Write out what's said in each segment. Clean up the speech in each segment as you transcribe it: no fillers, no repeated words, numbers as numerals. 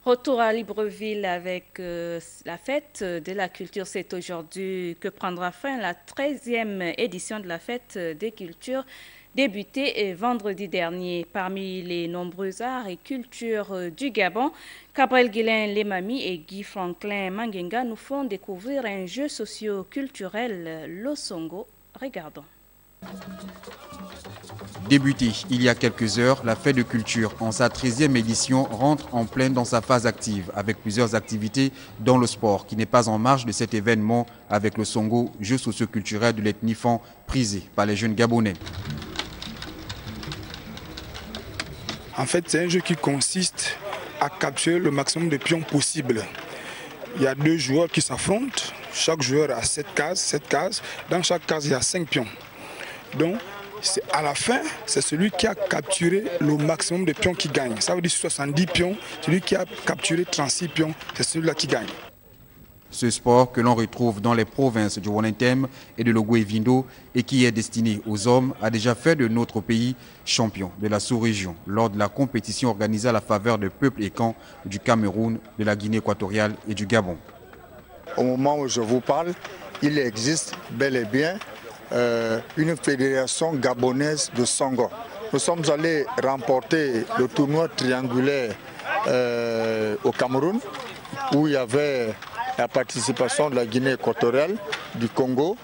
Retour à Libreville avec la fête de la culture. C'est aujourd'hui que prendra fin la 13e édition de la fête des cultures, débutée vendredi dernier. Parmi les nombreux arts et cultures du Gabon, Gabriel Guilain Lemami et Guy Franklin Mangenga nous font découvrir un jeu socio-culturel, l'Osongo. Regardons. Débutée il y a quelques heures, la fête de culture en sa 13e édition rentre en pleine dans sa phase active avec plusieurs activités dans le sport qui n'est pas en marge de cet événement avec le Songo, jeu socio-culturel de l'ethnie Fan prisé par les jeunes Gabonais. En fait, c'est un jeu qui consiste à capturer le maximum de pions possible. Il y a 2 joueurs qui s'affrontent, chaque joueur a 7 cases, dans chaque case il y a 5 pions. Donc, à la fin, c'est celui qui a capturé le maximum de pions qui gagne. Ça veut dire 70 pions, celui qui a capturé 36 pions, c'est celui-là qui gagne. Ce sport que l'on retrouve dans les provinces du Wanantem et de l'Ogo-Evindo et qui est destiné aux hommes a déjà fait de notre pays champion de la sous-région lors de la compétition organisée à la faveur de peuples et camps du Cameroun, de la Guinée équatoriale et du Gabon. Au moment où je vous parle, il existe bel et bien une fédération gabonaise de Songo. Nous sommes allés remporter le tournoi triangulaire au Cameroun où il y avait la participation de la Guinée équatoriale, du Congo.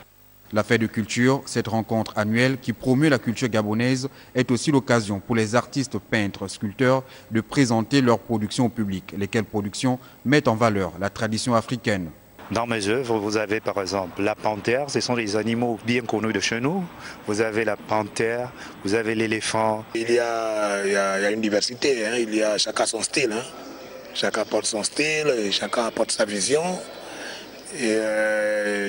La fête de culture, cette rencontre annuelle qui promeut la culture gabonaise, est aussi l'occasion pour les artistes, peintres, sculpteurs de présenter leurs productions au public, lesquelles productions mettent en valeur la tradition africaine. Dans mes œuvres, vous avez par exemple la panthère, ce sont des animaux bien connus de chez nous. Vous avez la panthère, vous avez l'éléphant. Il y a une diversité, hein. Il y a chacun son style. Hein. Chacun apporte son style, chacun apporte sa vision. Et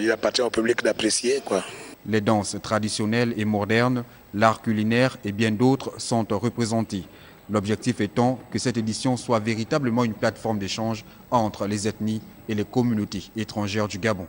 il appartient au public d'apprécier, quoi. Les danses traditionnelles et modernes, l'art culinaire et bien d'autres sont représentés. L'objectif étant que cette édition soit véritablement une plateforme d'échange entre les ethnies et les communautés étrangères du Gabon.